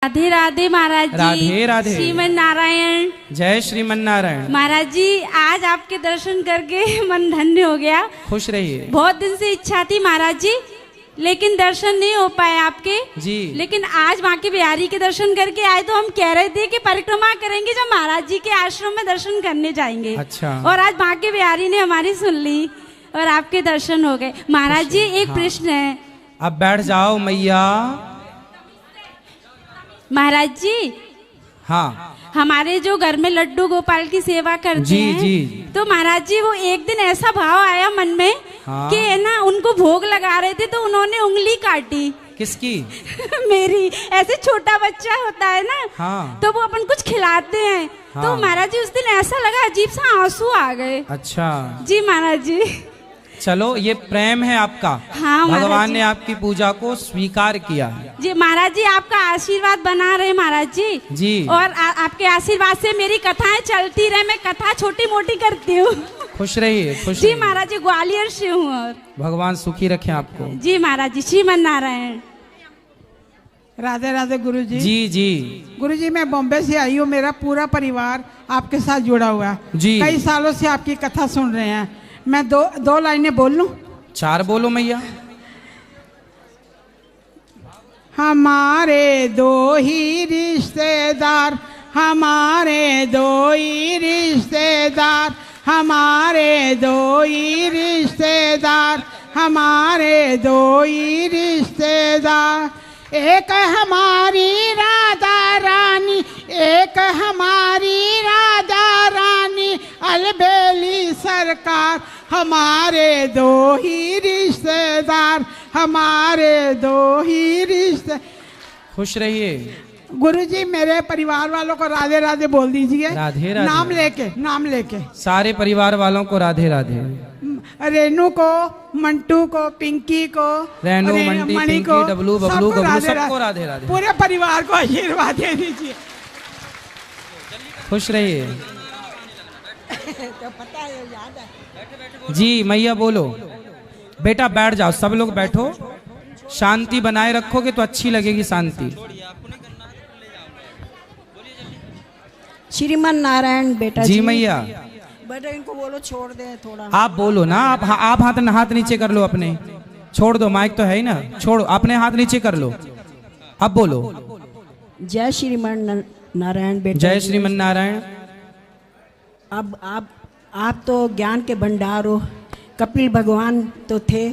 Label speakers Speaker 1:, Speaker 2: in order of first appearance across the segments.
Speaker 1: राधे राधे महाराज जी।
Speaker 2: राधे राधे।
Speaker 1: श्रीमन नारायण।
Speaker 2: जय श्रीमन नारायण।
Speaker 1: महाराज जी आज आपके दर्शन करके मन धन्य हो गया।
Speaker 2: खुश रहिए।
Speaker 1: बहुत दिन से इच्छा थी महाराज जी, लेकिन दर्शन नहीं हो पाए आपके
Speaker 2: जी।
Speaker 1: लेकिन आज माँ के बिहारी के दर्शन करके आए तो हम कह रहे थे कि परिक्रमा करेंगे जब महाराज जी के आश्रम में दर्शन करने जाएंगे।
Speaker 2: अच्छा।
Speaker 1: और आज माँ के बिहारी ने हमारी सुन ली और आपके दर्शन हो गए। महाराज जी एक प्रश्न है।
Speaker 2: अब बैठ जाओ मैया।
Speaker 1: महाराज जी
Speaker 2: हाँ
Speaker 1: हमारे जो घर में लड्डू गोपाल की सेवा करते
Speaker 2: जी
Speaker 1: हैं
Speaker 2: जी।
Speaker 1: तो महाराज जी वो एक दिन ऐसा भाव आया मन में
Speaker 2: हाँ।
Speaker 1: कि है ना उनको भोग लगा रहे थे तो उन्होंने उंगली काटी।
Speaker 2: किसकी?
Speaker 1: मेरी। ऐसे छोटा बच्चा होता है ना
Speaker 2: हाँ।
Speaker 1: तो वो अपन कुछ खिलाते हैं
Speaker 2: हाँ।
Speaker 1: तो महाराज जी उस दिन ऐसा लगा अजीब सा आंसू आ गए।
Speaker 2: अच्छा
Speaker 1: जी महाराज जी।
Speaker 2: चलो ये प्रेम है आपका।
Speaker 1: हाँ, महाराज
Speaker 2: भगवान
Speaker 1: जी।
Speaker 2: ने आपकी पूजा को स्वीकार किया।
Speaker 1: जी महाराज जी आपका आशीर्वाद बना रहे महाराज जी।
Speaker 2: जी।
Speaker 1: और आपके आशीर्वाद से मेरी कथाएं चलती रहे। मैं कथा छोटी मोटी करती हूँ।
Speaker 2: खुश रहिए खुश
Speaker 1: जी
Speaker 2: रहिए।
Speaker 1: महाराज जी ग्वालियर से हूँ। और
Speaker 2: भगवान सुखी रखे आपको।
Speaker 1: जी महाराज जी श्रीमन नारायण।
Speaker 3: राधे राधे गुरुजी।
Speaker 2: जी जी।
Speaker 3: गुरुजी मैं बॉम्बे से आई हूँ। मेरा पूरा परिवार आपके साथ जुड़ा हुआ है।
Speaker 2: जी।
Speaker 3: कई सालों से आपकी कथा सुन रहे हैं। मैं दो लाइनें बोल लूं?
Speaker 2: 4 बोलो मैया।
Speaker 3: हमारे दो ही रिश्तेदार, हमारे दो ही रिश्तेदार, हमारे दो ही रिश्तेदार, हमारे दो ही रिश्तेदार। एक हमारी राधा रानी, एक हमारी राधा रानी, अलबेली सरकार। हमारे दो ही रिश्तेदार, हमारे दो ही रिश्ते।
Speaker 2: खुश रहिए।
Speaker 3: गुरुजी मेरे परिवार वालों को राधे राधे बोल दीजिए।
Speaker 2: राधे राधे।
Speaker 3: नाम लेके
Speaker 2: सारे परिवार वालों को राधे राधे।
Speaker 3: रेनू को, मंटू को, पिंकी को,
Speaker 2: रेनू, मंटी,
Speaker 3: मणि
Speaker 2: पिंकी,
Speaker 3: को,
Speaker 2: डबलू, बबलू,
Speaker 3: सबको
Speaker 2: गबलू, सबको राधे राधे।
Speaker 3: पूरे परिवार को आशीर्वाद दे दीजिए।
Speaker 2: खुश रहिए।
Speaker 3: तो पता है याद है।
Speaker 2: जी मैया बोलो। बेटा बैठ जाओ, सब लोग बैठो। शांति बनाए रखोगे तो अच्छी लगेगी शांति।
Speaker 4: श्रीमन नारायण बेटा
Speaker 2: जी मैया।
Speaker 4: बेटा इनको बोलो छोड़ दे थोड़ा।
Speaker 2: आप बोलो ना। आप हाथ नीचे कर लो अपने। छोड़ दो, माइक तो है ही ना। छोड़ो, अपने हाथ नीचे कर लो। अब बोलो।
Speaker 4: जय श्रीमन नारायण बेटा।
Speaker 2: जय श्रीमन नारायण।
Speaker 4: अब आप तो ज्ञान के भंडार हो। कपिल भगवान तो थे।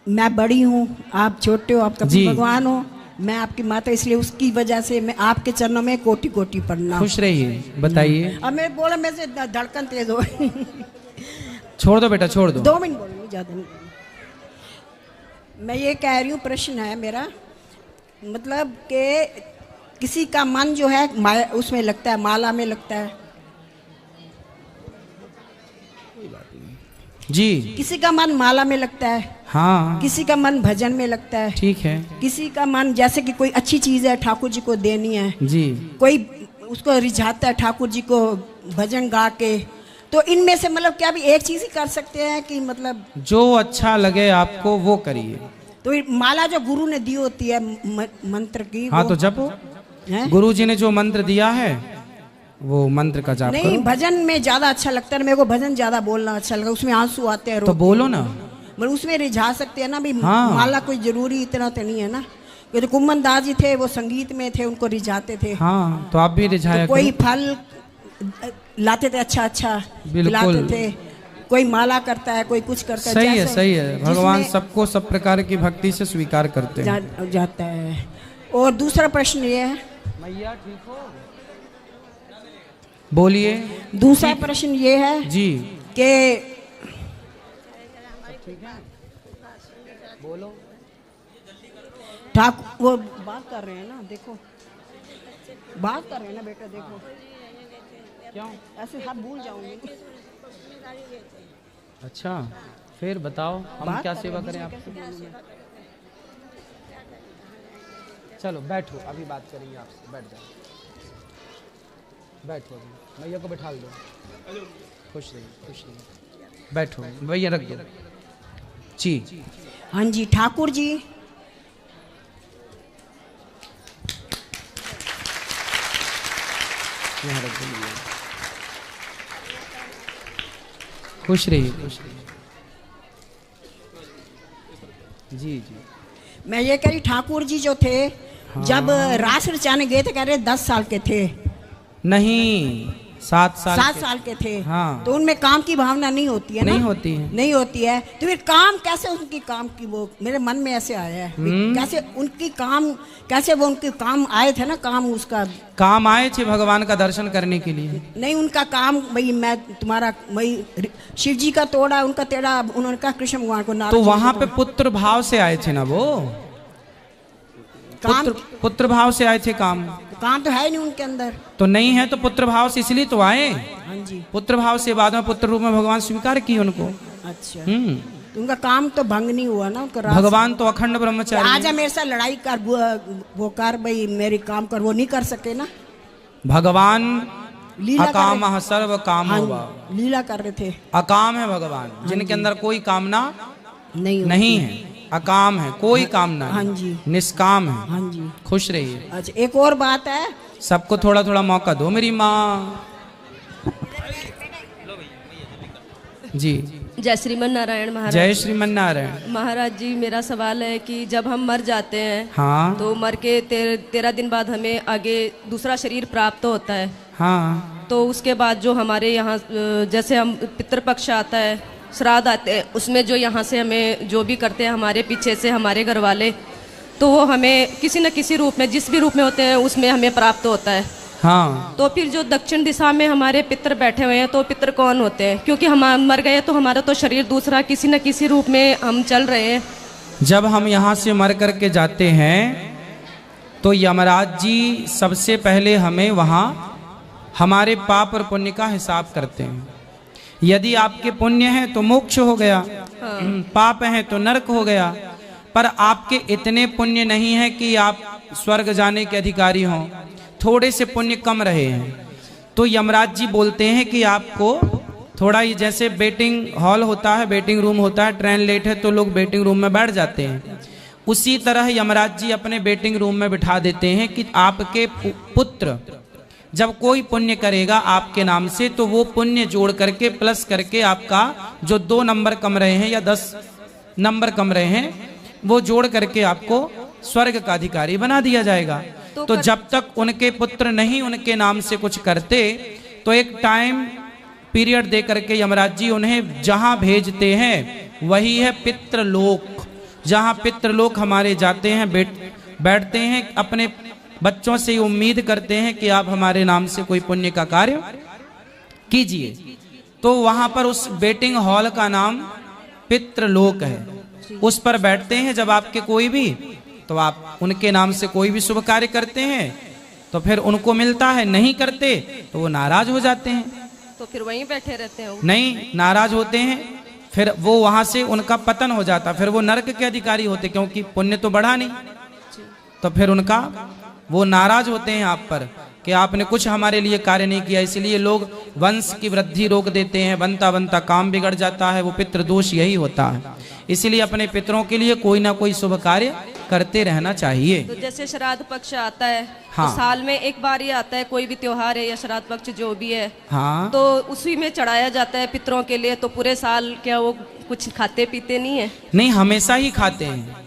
Speaker 4: मैं बड़ी हूँ, आप छोटे हो। आप कपिल भगवान हो, मैं आपकी माता, इसलिए उसकी वजह से मैं आपके चरणों में कोटि कोटि प्रणाम।
Speaker 2: खुश रहिए। बताइए।
Speaker 4: अब मैं बोला मैं से धड़कन तेज हो।
Speaker 2: छोड़ दो बेटा, छोड़ दो।
Speaker 4: 2 मिनट बोलूँगी, ज़्यादा नहीं। मैं ये कह रही हूँ, प्रश्न है मेरा, मतलब कि किसी का मन जो है उसमें लगता है, माला में लगता है
Speaker 2: जी।
Speaker 4: किसी का मन माला में लगता है।
Speaker 2: हाँ
Speaker 4: किसी का मन भजन में लगता है।
Speaker 2: ठीक है।
Speaker 4: किसी का मन जैसे कि कोई अच्छी चीज़ है ठाकुर जी को देनी है,
Speaker 2: जी।
Speaker 4: कोई उसको रिझाता है ठाकुर जी को भजन गा के। तो इनमें से मतलब क्या भी एक चीज़ ही कर सकते हैं कि मतलब
Speaker 2: जो अच्छा लगे आपको वो करिए।
Speaker 4: तो ये माला जो गुरु ने दी होती है मंत्र की,
Speaker 2: हाँ तो जपो। गुरु जी ने जो मंत्र दिया है वो मंत्र का जाप
Speaker 4: नहीं,
Speaker 2: करो।
Speaker 4: भजन में ज्यादा अच्छा लगता है। मेरे को भजन ज्यादा बोलना अच्छा लगा। उसमें आंसू आते हैं,
Speaker 2: तो बोलो ना।
Speaker 4: मतलब उसमें रिझा सकते हैं ना भी।
Speaker 2: हाँ।
Speaker 4: माला कोई जरूरी इतना तो नहीं है ना। ये तो कुम्मन दास जी थे, वो संगीत में थे, उनको रिझाते थे।
Speaker 2: हाँ तो आप भी रिझाया
Speaker 4: तो कोई
Speaker 2: करो।
Speaker 4: फल लाते थे, अच्छा अच्छा
Speaker 2: बिल्कुल।
Speaker 4: लाते थे। कोई माला करता है, कोई कुछ करता है।
Speaker 2: सही है,
Speaker 4: जैसे
Speaker 2: सही है। भगवान
Speaker 4: जिसमें
Speaker 2: सबको सब प्रकार की भक्ति से स्वीकार करते हैं।
Speaker 4: जाता है। और दूसरा प्रश्न ये है,
Speaker 2: मैया ठीक हो? बोलिए।
Speaker 4: दूसरा प्रश्न ये है
Speaker 2: जी।
Speaker 4: कि
Speaker 2: बोलो।
Speaker 4: ठाकुर वो बात कर रहे हैं ना, देखो बात कर रहे हैं ना बेटा, देखो
Speaker 2: क्यों
Speaker 4: ऐसे हाथ भूल जाऊंगी।
Speaker 2: अच्छा फिर बताओ हम क्या सेवा करें आपकी। चलो बैठो, अभी बात करेंगे आपसे। बैठ जाओ, बैठो। अभी भैया को बैठा दो। खुश रहिए, खुश रहिए। बैठो भैया, रख दो। जी।
Speaker 4: हाँ जी ठाकुर जी,
Speaker 2: यहाँ रख दीजिए। खुश रहिए, खुश रहिए। जी जी।
Speaker 4: मैं ये कह रही, ठाकुर जी जो थे जब रास रचाने गए थे, कह रहे 10 साल के थे।
Speaker 2: नहीं, 7 साल
Speaker 4: 7 साल के थे।
Speaker 2: हाँ।
Speaker 4: तो उनमें काम की भावना नहीं होती है ना?
Speaker 2: नहीं होती है।
Speaker 4: नहीं होती है। तो फिर काम कैसे उनकी काम की, वो मेरे मन में ऐसे आया है कैसे उनकी काम, कैसे वो उनके काम आए थे ना, काम उसका
Speaker 2: काम आए थे भगवान का दर्शन करने के लिए।
Speaker 4: नहीं, उनका काम भाई मैं तुम्हारा वही शिव जी का तोड़ा, उनका तेड़ा, उन्होंने कहा कृष्ण भगवान को नाराज।
Speaker 2: तो वहां पे पुत्र भाव से आए थे ना वो,
Speaker 4: काम
Speaker 2: पुत्र भाव से आए थे। काम
Speaker 4: तो है नहीं उनके अंदर।
Speaker 2: तो नहीं है तो पुत्र भाव से इसलिए तो आए।
Speaker 4: हाँ जी।
Speaker 2: पुत्र भाव से बाद में पुत्र रूप में भगवान स्वीकार किए उनको।
Speaker 4: अच्छा। तो उनका काम तो भंग नहीं हुआ ना उनका।
Speaker 2: भगवान तो अखंड ब्रह्मचारी।
Speaker 4: आजा मेरे साथ लड़ाई कर, वो कर भाई, मेरी काम कर, वो नहीं कर सके ना।
Speaker 2: भगवान
Speaker 4: लीला
Speaker 2: अकाम सर्व काम होगा।
Speaker 4: लीला कर रहे थे।
Speaker 2: अकाम है भगवान, जिनके अंदर कोई कामना
Speaker 4: नहीं
Speaker 2: है। अकाम है, कोई कामना
Speaker 4: हाँ
Speaker 2: नहीं।
Speaker 4: जी।
Speaker 2: निष्काम है।
Speaker 4: हाँ जी।
Speaker 2: खुश रहिए।
Speaker 4: अच्छा, एक और बात है,
Speaker 2: सबको थोड़ा थोड़ा मौका दो मेरी माँ। जी।
Speaker 5: जय श्रीमन नारायण महाराज।
Speaker 2: जय श्रीमन नारायण।
Speaker 5: महाराज जी, मेरा सवाल है कि जब हम मर जाते हैं,
Speaker 2: हाँ
Speaker 5: तो मर के 13 दिन बाद हमें आगे दूसरा शरीर प्राप्त होता है।
Speaker 2: हाँ।
Speaker 5: तो उसके बाद जो हमारे यहाँ जैसे हम पितृपक्ष आता है, श्राद्ध आते हैं, उसमें जो यहाँ से हमें जो भी करते हैं हमारे पीछे से हमारे घर वाले, तो वो हमें किसी न किसी रूप में, जिस भी रूप में होते हैं उसमें हमें प्राप्त होता है।
Speaker 2: हाँ।
Speaker 5: तो फिर जो दक्षिण दिशा में हमारे पितर बैठे हुए हैं, तो पितर कौन होते हैं? क्योंकि हम मर गए तो हमारा तो शरीर दूसरा किसी न किसी रूप में हम चल रहे हैं।
Speaker 2: जब हम यहाँ से मर करके जाते हैं तो यमराज जी सबसे पहले हमें वहाँ हमारे पाप और पुण्य का हिसाब करते हैं। यदि आपके पुण्य है तो मोक्ष हो गया, पाप है तो नरक हो गया। पर आपके इतने पुण्य नहीं है कि आप स्वर्ग जाने के अधिकारी हों, थोड़े से पुण्य कम रहे हैं, तो यमराज जी बोलते हैं कि आपको थोड़ा ही, जैसे वेटिंग हॉल होता है, वेटिंग रूम होता है, ट्रेन लेट है तो लोग वेटिंग रूम में बैठ जाते हैं, उसी तरह यमराज जी अपने वेटिंग रूम में बिठा देते हैं कि आपके पुत्र जब कोई पुण्य करेगा आपके नाम से, तो वो पुण्य जोड़ करके प्लस करके आपका जो 2 नंबर कम रहे हैं या 10 नंबर कम रहे हैं, वो जोड़ करके आपको स्वर्ग का अधिकारी बना दिया जाएगा। तो जब तक उनके पुत्र नहीं उनके नाम से कुछ करते, तो एक टाइम पीरियड दे करके यमराज जी उन्हें जहां भेजते हैं वही है पितृलोक। जहां पितृलोक हमारे जाते हैं, बैठते हैं, अपने बच्चों से उम्मीद करते हैं कि आप हमारे नाम से कोई पुण्य का कार्य कीजिए। तो वहां पर उस वेटिंग हॉल का नाम पितृलोक है, उस पर बैठते हैं। जब आपके कोई भी, तो आप उनके नाम से कोई भी शुभ कार्य करते हैं तो फिर उनको मिलता है, नहीं करते तो वो नाराज हो जाते हैं।
Speaker 5: तो फिर वहीं बैठे रहते हैं वो?
Speaker 2: नहीं, नाराज होते हैं, फिर वो वहां से उनका पतन हो जाता, फिर वो नरक के अधिकारी होते, क्योंकि पुण्य तो बढ़ा नहीं। तो फिर उनका वो नाराज होते हैं आप पर कि आपने कुछ हमारे लिए कार्य नहीं किया, इसलिए लोग वंश की वृद्धि रोक देते हैं, बनता बनता काम बिगड़ जाता है। वो पितृदोष यही होता है। इसलिए अपने पितरों के लिए कोई ना कोई शुभ कार्य करते रहना चाहिए।
Speaker 5: तो जैसे श्राद्ध पक्ष आता है,
Speaker 2: हाँ।
Speaker 5: तो साल में एक बार ही आता है, कोई भी त्योहार है या श्राद्ध पक्ष जो भी है,
Speaker 2: हाँ।
Speaker 5: तो उसी में चढ़ाया जाता है पितरों के लिए। तो पूरे साल क्या वो कुछ खाते पीते नहीं है?
Speaker 2: नहीं, हमेशा ही खाते हैं।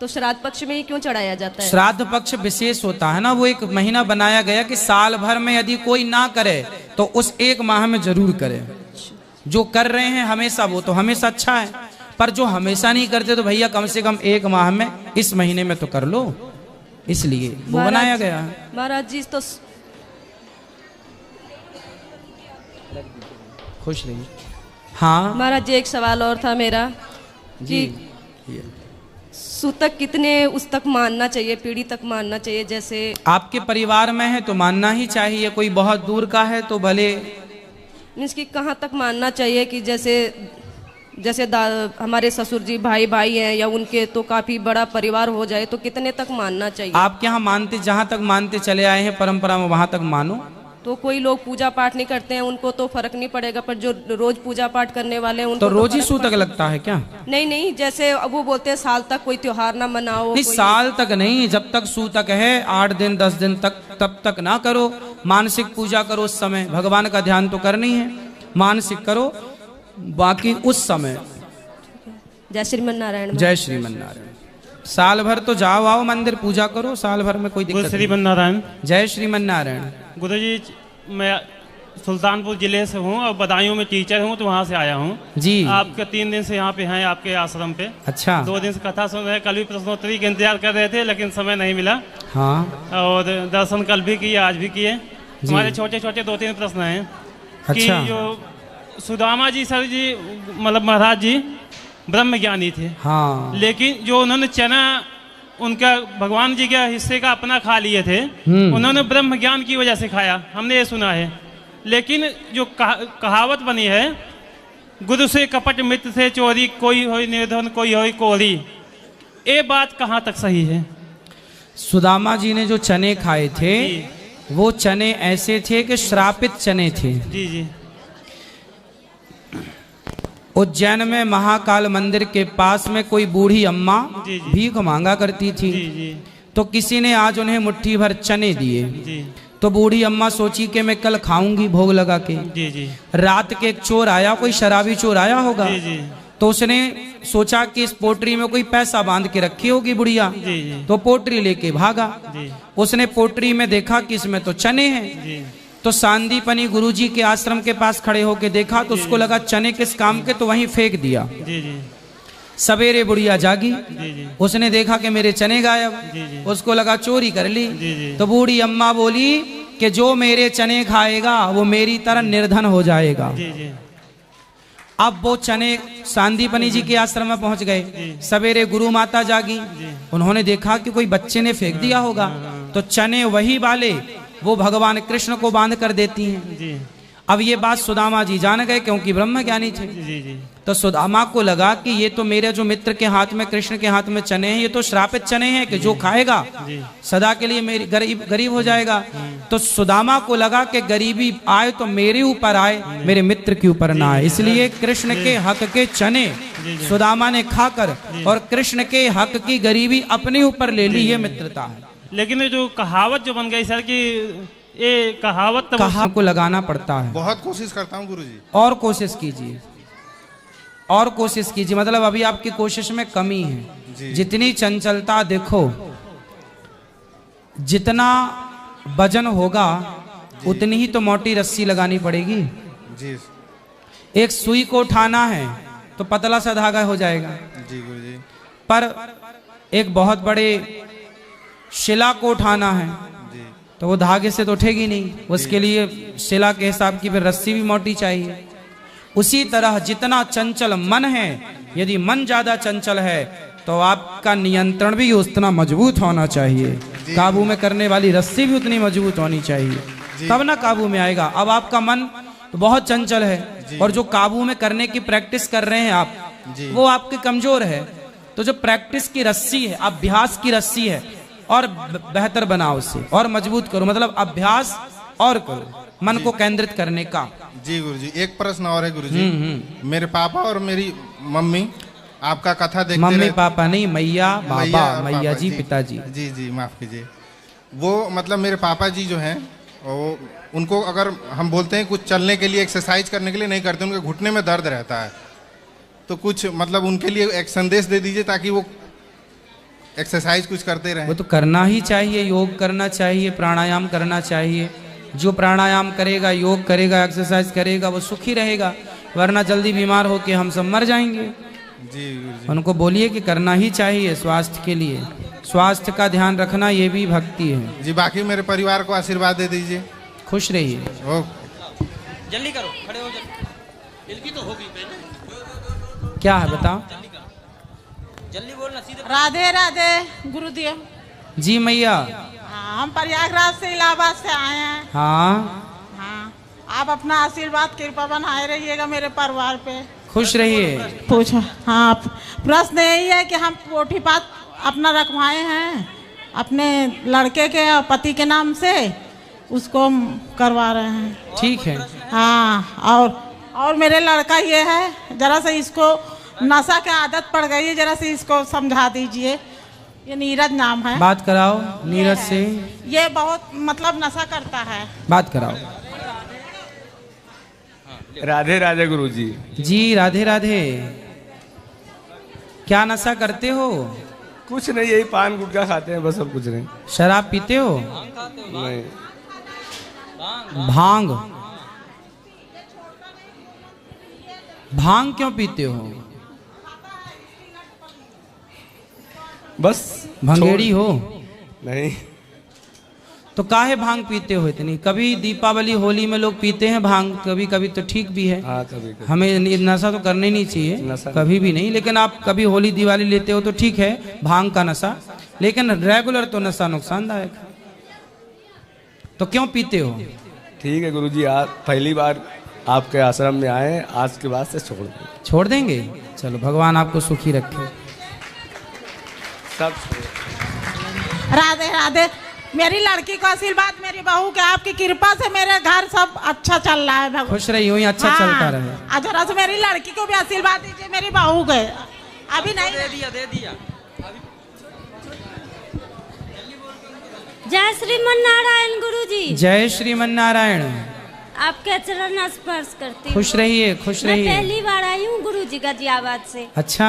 Speaker 5: तो श्राद्ध पक्ष में ही क्यों चढ़ाया जाता है?
Speaker 2: श्राद्ध पक्ष विशेष होता है ना, वो एक महीना बनाया गया कि साल भर में यदि कोई ना करे तो उस एक माह में जरूर करे। जो कर रहे हैं हमेशा, वो तो हमेशा अच्छा है, पर जो हमेशा नहीं करते तो भैया कम से कम एक माह में, इस महीने में तो कर लो, इसलिए वो बनाया गया है।
Speaker 5: महाराज जी तो
Speaker 2: खुश रहिए। हाँ
Speaker 5: महाराज जी, एक सवाल और था मेरा
Speaker 2: जी।
Speaker 5: कि सूतक कितने उस तक मानना चाहिए, पीढ़ी तक मानना चाहिए? जैसे
Speaker 2: आपके परिवार में है तो मानना ही चाहिए, कोई बहुत दूर का है तो भले।
Speaker 5: मीन्स कि कहाँ तक मानना चाहिए कि जैसे हमारे ससुर जी भाई हैं या उनके तो काफी बड़ा परिवार हो जाए, तो कितने तक मानना चाहिए?
Speaker 2: आपके यहाँ मानते, जहाँ तक मानते चले आए हैं परंपरा में, वहां तक मानो।
Speaker 5: तो कोई लोग पूजा पाठ नहीं करते हैं, उनको तो फर्क नहीं पड़ेगा, पर जो रोज पूजा पाठ करने वाले हैं उनको
Speaker 2: तो रोज ही
Speaker 5: फर्क
Speaker 2: सूतक लगता है क्या?
Speaker 5: नहीं, जैसे वो बोलते हैं साल तक कोई त्योहार ना मनाओ।
Speaker 2: नहीं, साल तक नहीं, जब तक सूतक है 8 दिन 10 दिन तक, तब तक ना करो। मानसिक पूजा करो उस समय, भगवान का ध्यान तो करनी है, मानसिक करो, बाकी उस समय
Speaker 5: जय श्रीमन नारायण।
Speaker 2: जय श्रीमन नारायण। साल भर तो जाओ आओ मंदिर पूजा करो, साल भर में कोई दिक्कत नहीं।
Speaker 6: श्रीमन नारायण।
Speaker 2: जय श्रीमन नारायण।
Speaker 6: गुरु जी मैं सुल्तानपुर जिले से हूँ और बदायूं में टीचर हूँ, तो वहाँ से आया हूँ
Speaker 2: जी।
Speaker 6: आपके 3 दिन से यहाँ पे हैं आपके आश्रम पे।
Speaker 2: अच्छा।
Speaker 6: 2 दिन से कथा सुन रहे, कल भी प्रश्नोत्तरी के इंतजार कर रहे थे लेकिन समय नहीं मिला।
Speaker 2: हाँ।
Speaker 6: और दर्शन कल भी किए, आज भी किए। हमारे छोटे छोटे 2-3 प्रश्न हैं।
Speaker 2: अच्छा।
Speaker 6: कि जो सुदामा जी सर जी मतलब महाराज जी ब्रह्म ज्ञानी थे,
Speaker 2: हाँ।
Speaker 6: लेकिन जो उन्होंने चना उनका भगवान जी के हिस्से का अपना खा लिए थे, उन्होंने ब्रह्म ज्ञान की वजह से खाया, हमने ये सुना है। लेकिन जो कहावत बनी है, गुरु से कपट मित्र से चोरी, कोई होई निर्धन कोई होई कोरी, ये बात कहाँ तक सही है?
Speaker 2: सुदामा जी ने जो चने खाए थे वो चने ऐसे थे कि श्रापित चने थे।
Speaker 6: जी जी।
Speaker 2: उज्जैन में महाकाल मंदिर के पास में कोई बूढ़ी अम्मा
Speaker 6: जी, जी।
Speaker 2: भीख मांगा करती थी।
Speaker 6: जी जी।
Speaker 2: तो किसी ने आज उन्हें मुट्ठी भर चने दिए।
Speaker 6: जी
Speaker 2: तो बूढ़ी अम्मा सोची कि मैं कल खाऊंगी भोग लगा के।
Speaker 6: जी जी।
Speaker 2: रात के एक चोर आया, कोई शराबी चोर आया होगा।
Speaker 6: जी जी।
Speaker 2: तो उसने सोचा कि इस पोटरी में कोई पैसा बांध के रखी होगी बुढ़िया।
Speaker 6: जी जी।
Speaker 2: तो पोटरी लेके भागा।
Speaker 6: जी।
Speaker 2: उसने पोटरी में देखा कि इसमें तो चने हैं।
Speaker 6: जी।
Speaker 2: तो सांदीपनी गुरुजी के आश्रम के पास खड़े होके देखा तो उसको लगा चने किस काम के, तो वहीं फेंक दिया।
Speaker 6: जी जी।
Speaker 2: सवेरे बुढ़िया जागी,
Speaker 6: जी जी।
Speaker 2: उसने देखा कि मेरे चने गायब।
Speaker 6: जी जी।
Speaker 2: उसको लगा चोरी कर ली।
Speaker 6: जी जी।
Speaker 2: तो बूढ़ी अम्मा बोली कि जो मेरे चने खाएगा वो मेरी तरह निर्धन हो जाएगा।
Speaker 6: जी जी।
Speaker 2: अब वो चने सांदीपनी जी के आश्रम में पहुंच गए। सवेरे गुरु माता जागी, उन्होंने देखा कि कोई बच्चे ने फेंक दिया होगा। तो चने वही वाले वो भगवान कृष्ण को बांध कर देती हैं।
Speaker 6: जी।
Speaker 2: अब ये बात सुदामा जी जान गए क्योंकि ब्रह्म ज्ञानी थे।
Speaker 6: जी जी।
Speaker 2: तो सुदामा को लगा कि ये तो मेरे जो मित्र के हाथ में, कृष्ण के हाथ में चने हैं, ये तो श्रापित चने हैं कि जो खाएगा सदा के लिए मेरी गरीब हो जाएगा। तो सुदामा को लगा कि गरीबी आए तो मेरे ऊपर आए, मेरे मित्र के ऊपर ना आए। इसलिए कृष्ण के हक के चने सुदामा ने खाकर और कृष्ण के हक की गरीबी अपने ऊपर ले ली। ये मित्रता है।
Speaker 6: लेकिन ये जो कहावत जो बन गई सर कि ये कहावत तो
Speaker 2: कहा को लगाना पड़ता है।
Speaker 7: बहुत कोशिश करता हूँ गुरुजी।
Speaker 2: और कोशिश कीजिए, और कोशिश कीजिए। मतलब अभी आपकी कोशिश में कमी है। जितनी चंचलता देखो, जितना वजन होगा उतनी ही तो मोटी रस्सी लगानी पड़ेगी।
Speaker 7: जी।
Speaker 2: एक सुई को उठाना है तो पतला सा धागा हो जाएगा।
Speaker 7: जी गुरुजी।
Speaker 2: पर एक बहुत बड़े शिला को उठाना है तो वो धागे से तो उठेगी नहीं, उसके लिए शिला के हिसाब की फिर रस्सी भी मोटी चाहिए। उसी तरह जितना चंचल मन है, यदि मन ज्यादा चंचल है तो आपका नियंत्रण भी उतना मजबूत होना चाहिए। काबू में करने वाली रस्सी भी उतनी मजबूत होनी चाहिए, तब ना काबू में आएगा। अब आपका मन तो बहुत चंचल है और जो काबू में करने की प्रैक्टिस कर रहे हैं आप, वो आपके कमजोर है। तो जो प्रैक्टिस की रस्सी है, अभ्यास की रस्सी है, और बेहतर बनाओ उसे और मजबूत करो। मतलब अभ्यास और करो मन को केंद्रित करने का।
Speaker 7: जी गुरुजी। एक प्रश्न और है गुरुजी। मेरे पापा और मेरी मम्मी आपका कथा देखते
Speaker 2: मम्मी पापा नहीं, मैया बाबा, मैया जी
Speaker 7: जी,
Speaker 2: पिताजी।
Speaker 7: जी जी माफ कीजिए। वो मतलब मेरे पापा जी जो हैं वो, उनको अगर हम बोलते हैं कुछ चलने के लिए, एक्सरसाइज करने के लिए नहीं करते, उनके घुटने में दर्द रहता है। तो कुछ मतलब उनके लिए एक संदेश दे दीजिए ताकि वो एक्सरसाइज कुछ करते रहें।
Speaker 2: वो तो करना ही चाहिए, योग करना चाहिए, प्राणायाम करना चाहिए। जो प्राणायाम करेगा, योग करेगा, एक्सरसाइज करेगा, वो सुखी रहेगा, वरना जल्दी बीमार होके हम सब मर जाएंगे।
Speaker 7: जी गुरुजी।
Speaker 2: उनको बोलिए कि करना ही चाहिए स्वास्थ्य के लिए। स्वास्थ्य का ध्यान रखना ये भी भक्ति है।
Speaker 7: जी बाकी मेरे परिवार को आशीर्वाद दे दीजिए।
Speaker 2: खुश रहिए।
Speaker 7: ओके।
Speaker 8: जल्दी करो, खड़े हो जल्दी। इनकी तो होगी पहले।
Speaker 2: क्या है बताओ?
Speaker 8: जल्दी बोलना, सीधे।
Speaker 3: राधे राधे गुरुदेव।
Speaker 2: जी मैया।
Speaker 3: हाँ, हम प्रयागराज से इलाहाबाद से आए हैं।
Speaker 2: हाँ
Speaker 3: हाँ, आप अपना आशीर्वाद कृपा बनाए रहिएगा मेरे परिवार पे।
Speaker 2: खुश रहिए।
Speaker 3: पूछो। हाँ, प्रश्न यही है कि हम पोठीपात अपना रखवाए हैं अपने लड़के के पति के नाम से, उसको करवा रहे हैं।
Speaker 2: ठीक है।
Speaker 3: हाँ, और मेरे लड़का ये है, जरा से इसको नशा की आदत पड़ गई है, जरा से इसको समझा दीजिए। ये नीरज नाम है।
Speaker 2: बात कराओ नीरज से,
Speaker 3: ये बहुत मतलब नशा करता है।
Speaker 2: बात कराओ।
Speaker 9: राधे राधे गुरुजी।
Speaker 2: जी राधे राधे। क्या नशा करते हो?
Speaker 9: कुछ नहीं, यही पान गुटखा खाते हैं बस, और कुछ नहीं।
Speaker 2: शराब पीते हो?
Speaker 9: नहीं।
Speaker 2: भांग? भांग क्यों पीते हो?
Speaker 9: बस
Speaker 2: भंगेड़ी हो?
Speaker 9: नहीं।
Speaker 2: तो काहे भांग पीते हो इतनी? कभी दीपावली होली में लोग पीते हैं भांग, कभी कभी तो ठीक भी है।
Speaker 9: हाँ कभी कभी।
Speaker 2: हमें नशा तो करना ही नहीं चाहिए,
Speaker 9: नशा
Speaker 2: कभी भी नहीं। लेकिन आप कभी होली दिवाली लेते हो तो ठीक है भांग का नशा, लेकिन रेगुलर तो नशा नुकसानदायक है। तो क्यों पीते हो?
Speaker 9: ठीक है गुरुजी, आज पहली बार आपके आश्रम में आए, आज के बाद से छोड़ दें।
Speaker 2: छोड़ देंगे? चलो भगवान आपको सुखी रखे।
Speaker 9: सब
Speaker 3: राधे राधे। मेरी लड़की को आशीर्वाद, मेरी बहू के आपकी कृपा से मेरे घर सब अच्छा चल रहा है भगवान।
Speaker 2: खुश रही, यूं ही अच्छा चलता रहे।
Speaker 3: अजरा से मेरी लड़की को भी आशीर्वाद दीजिए, मेरी बहू के। अभी नहीं
Speaker 8: दे दिया।
Speaker 1: जय श्रीमन नारायण गुरुजी।
Speaker 2: जय श्रीमन नारायण।
Speaker 1: आपके चरण स्पर्श करती हूँ।
Speaker 2: खुश रहिए, खुश
Speaker 1: मैं
Speaker 2: रहिए।
Speaker 1: पहली बार आई हूँ गुरुजी गाजियाबाद से।
Speaker 2: अच्छा।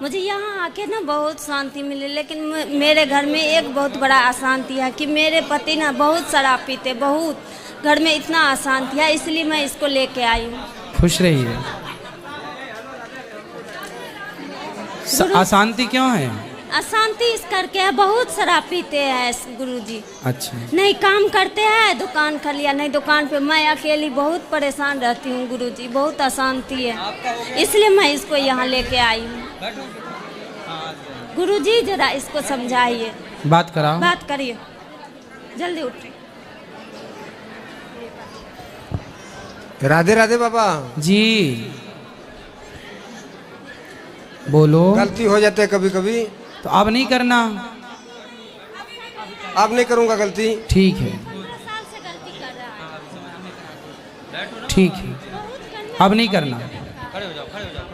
Speaker 1: मुझे यहाँ आके ना बहुत शांति मिली, लेकिन मेरे घर में एक बहुत बड़ा अशांति है कि मेरे पति ना बहुत शराब पीते, बहुत घर में इतना अशांति है, इसलिए मैं इसको लेके आई हूँ।
Speaker 2: खुश रहिए। अशांति क्यों है?
Speaker 1: अशांति इस करके है, बहुत शराब पीते हैं गुरुजी।
Speaker 2: अच्छा।
Speaker 1: नहीं काम करते हैं, दुकान कर लिया, नहीं दुकान पे मैं अकेली बहुत परेशान रहती हूँ गुरुजी, बहुत अशांति है, इसलिए मैं इसको यहाँ लेके आई हूँ। गुरुजी जरा इसको समझाइए।
Speaker 2: बात कराओ।
Speaker 1: बात करिए, जल्दी उठिए।
Speaker 10: राधे राधे बाबा
Speaker 2: जी बोलो।
Speaker 10: गलती हो जाते है कभी कभी,
Speaker 2: तो अब नहीं करना।
Speaker 10: अब नहीं करूंगा गलती।
Speaker 2: ठीक है, ठीक है, अब नहीं करना।